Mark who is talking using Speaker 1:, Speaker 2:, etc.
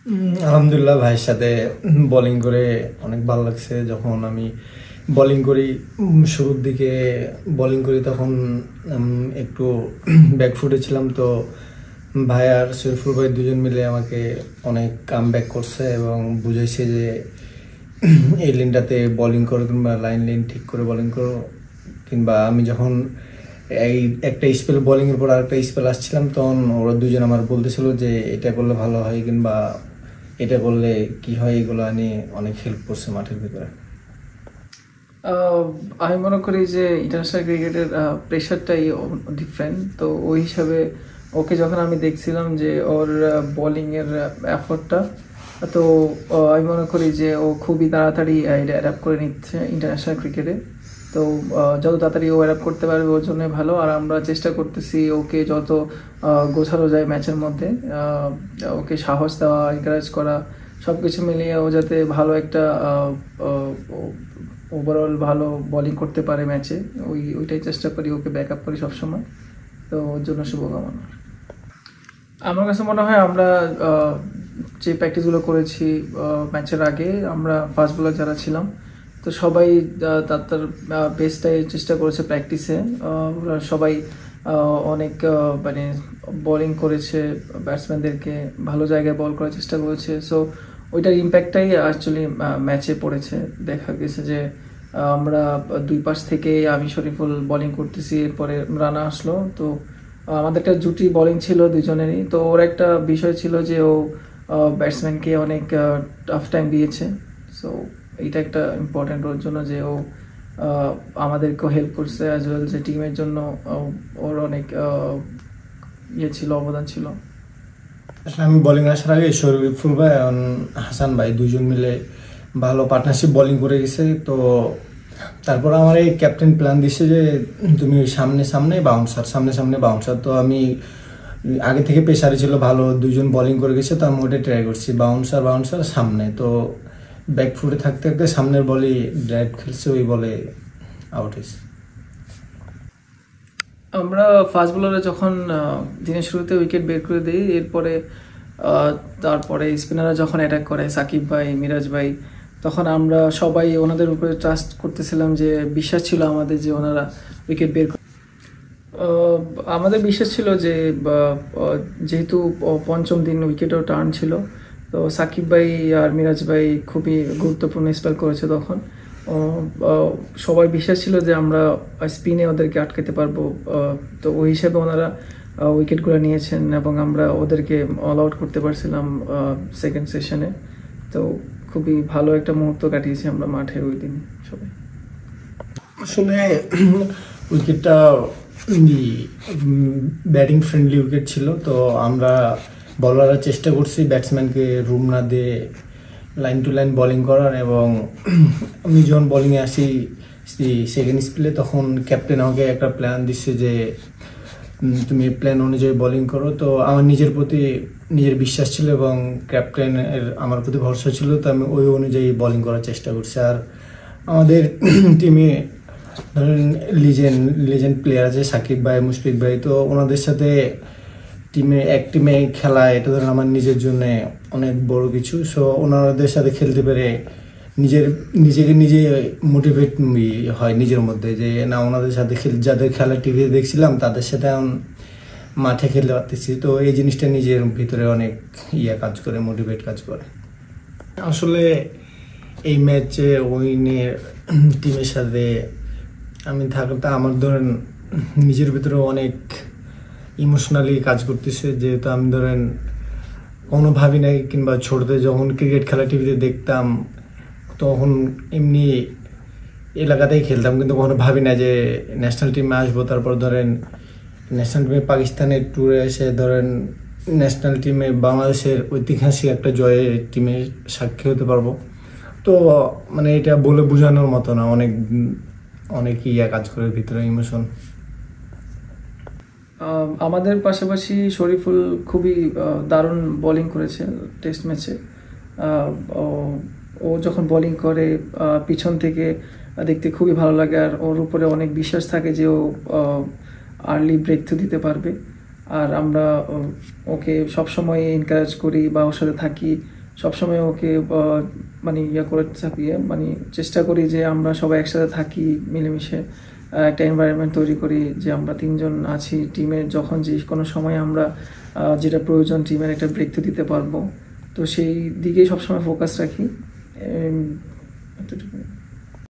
Speaker 1: আলহামদুলিল্লাহ, ভাইয়ের সাথে বোলিং করে অনেক ভালো লাগছে। যখন আমি বোলিং করি, শুরুর দিকে বোলিং করি তখন একটু ব্যাকফুটে ছিলাম। তো ভাই আর শরীফুল ভাই দুজন মিলে আমাকে অনেক কাম ব্যাক করছে এবং বুঝাইছে যে এই লাইনটাতে বোলিং করো কিংবা লাইন ঠিক করে বোলিং করো। কিংবা আমি যখন এই একটা স্পেল বোলিংয়ের পর আরেকটা স্পেল আসছিলাম, তখন ওরা দুজন আমার বলতেছিল যে এটা করলে ভালো হয় কিংবা এটা করলে কি হয়, এগুলো নিয়ে অনেক হেল্প করছে মাঠের ভিতরে।
Speaker 2: আমি মনে করি যে ইন্টারন্যাশনাল ক্রিকেটের প্রেশারটাই ডিফারেন্ট। তো ওই হিসাবে ওকে যখন আমি দেখছিলাম যে ওর বোলিংয়ের এফোর্টটা, তো আমি মনে করি যে ও খুবই তাড়াতাড়ি অ্যাডাপ্ট করে নিচ্ছে ইন্টারন্যাশনাল ক্রিকেটে। তো যত তাড়াতাড়ি ও অ্যাডাপ্ট করতে পারবে ওর জন্য ভালো। আর আমরা চেষ্টা করতেছি ওকে যত গোছানো যায় ম্যাচের মধ্যে ওকে সাহস দেওয়া, এনকারেজ করা, সব কিছু মিলিয়ে ও যাতে ভালো একটা ওভারঅল ভালো বোলিং করতে পারে ম্যাচে। ওইটাই চেষ্টা করি, ওকে ব্যাক আপ করি সবসময়। তো ওর জন্য শুভকামনা। আমার কাছে মনে হয় আমরা যে প্র্যাকটিসগুলো করেছি ম্যাচের আগে, আমরা ফাস্ট বোলার যারা ছিলাম তো সবাই তার বেস্টটাই চেষ্টা করেছে প্র্যাকটিসে। ওরা সবাই অনেক মানে বোলিং করেছে, ব্যাটসম্যানদেরকে ভালো জায়গায় বল করার চেষ্টা করেছে। সো ওইটার ইম্প্যাক্টটাই অ্যাকচুয়ালি ম্যাচে পড়েছে। দেখা গেছে যে আমরা দুই পাশ থেকে আমি শরীফুল বোলিং করতেছি, এরপরে রানা আসলো। তো আমাদের একটা জুটি বোলিং ছিল দুজনেরই। তো ওর একটা বিষয় ছিল যে ও ব্যাটসম্যানকে অনেক টাফ টাইম দিয়েছে। সো এইটা একটা ইম্পর্টেন্ট ওর জন্য যে ও আমাদেরকেও হেল্প করছে, অ্যাজ ওয়েল যে টিমের জন্য ওর অনেক ইয়ে ছিল, অবদান ছিল।
Speaker 1: আসলে আমি বোলিং আসার আগে শরীফুল ভাই এবং হাসান ভাই দুজন মিলে ভালো পার্টনারশিপ বোলিং করে গেছে। তো তারপর আমার এই ক্যাপ্টেন প্ল্যান দিচ্ছে যে তুমি সামনে সামনে বাউন্সার। তো আমি আগে থেকে পেসারে ছিল, ভালো দুজন বোলিং করে গেছে, তো আমি ওটা ট্রাই করছি বাউন্সার সামনে। তো ব্যাকফুটে থাকতে থাকতে সামনের বলে ড্রাইভ খেলছে, ওই বলে আউট হয়েছে।
Speaker 2: আমরা ফাস্ট বোলারে যখন দিনের শুরুতে উইকেট বের করে দিই, এরপরে তারপরে স্পিনাররা যখন অ্যাটাক করে সাকিব ভাই, মিরাজ ভাই, তখন আমরা সবাই ওনাদের উপরে ট্রাস্ট করতেছিলাম, যে বিশ্বাস ছিল আমাদের যে ওনারা উইকেট বের আমাদের বিশ্বাস ছিল যে যেহেতু পঞ্চম দিন উইকেটও টার্ন ছিল, তো সাকিব ভাই আর মিরাজ ভাই খুবই গুরুত্বপূর্ণ স্পেল করেছে তখন। সবাই বিশ্বাস ছিল যে আমরা স্পিনে ওদেরকে আটকাতে পারবো। তো ওই হিসাবে ওনারা উইকেটগুলো নিয়েছেন এবং আমরা ওদেরকে অল আউট করতে পারছিলাম সেকেন্ড সেশনে। তো খুবই ভালো একটা মুহূর্ত কাটিয়েছি আমরা মাঠে ওই দিন সবাই।
Speaker 1: আসলে উইকেটটা ব্যাটিং ফ্রেন্ডলি উইকেট ছিল। তো আমরা বলাররা চেষ্টা করছি ব্যাটসম্যানকে রুম না দিয়ে লাইন টু লাইন বোলিং করার। এবং আমি যখন বোলিংয়ে আসি সেকেন্ড স্পেলে, তখন ক্যাপ্টেন আমাকে একটা প্ল্যান দিচ্ছে যে তুমি প্ল্যান অনুযায়ী বোলিং করো। তো আমার নিজের প্রতি নিজের বিশ্বাস ছিল এবং ক্যাপ্টেনের আমার প্রতি ভরসা ছিল। তো আমি ওই অনুযায়ী বোলিং করার চেষ্টা করছি। আর আমাদের টিমে ধরেন লিজেন্ড প্লেয়ার আছে সাকিব ভাই, মুশফিক ভাই। তো ওনাদের সাথে এক টিমে খেলা, এটা ধরেন আমার নিজের জন্য অনেক বড় কিছু। সো ওনাদের সাথে খেলতে পেরে নিজেকে নিজে মোটিভেট হয় নিজের মধ্যে, যে না ওনাদের সাথে যাদের খেলা টিভিতে দেখছিলাম তাদের সাথে এখন মাঠে খেলতে পারতেছি। তো এই জিনিসটা নিজের ভিতরে অনেক কাজ করে, মোটিভেট কাজ করে। আসলে এই ম্যাচে উইনের টিমের সাথে আমি থাকতে আমার ধরেন নিজের ভিতরে অনেক ইমোশনালি কাজ করতেছে। যেহেতু আমি ধরেন কোনো ভাবি নাই, কিংবা ছোটতে যখন ক্রিকেট খেলা টিভিতে দেখতাম তখন এমনি এলাকাতেই খেলতাম, কিন্তু কখনো ভাবি না যে ন্যাশনাল টিমে আসবো। তারপর ধরেন ন্যাশনাল টিমে পাকিস্তানের ট্যুরে এসে ধরেন ন্যাশনাল টিমে বাংলাদেশের ঐতিহাসিক একটা জয়ের টিমে সাক্ষী হতে পারবো। তো মানে এটা বলে বোঝানোর মতো না, অনেক অনেক কাজ করে ভিতরে, ইমোশন।
Speaker 2: আমাদের পাশাপাশি শরীফুল খুবই দারুণ বোলিং করেছে টেস্ট ম্যাচে। ও যখন বোলিং করে পিছন থেকে দেখতে খুবই ভালো লাগে, আর ওর উপরে অনেক বিশ্বাস থাকে যে ও আর্লি ব্রেক থ্রু দিতে পারবে। আর আমরা ওকে সবসময় এনকারেজ করি বা ওর সাথে থাকি, সবসময় ওকে মানে করে থাকি, মানে চেষ্টা করি যে আমরা সবাই একসাথে থাকি, মিলেমিশে একটা এনভায়রনমেন্ট তৈরি করি যে আমরা তিনজন আছি টিমের, যখন যে কোনো সময় আমরা যেটা প্রয়োজন টিমের একটা ব্রেক তো দিতে পারবো। তো সেই দিকেই সবসময় ফোকাস রাখি। এতটুকু।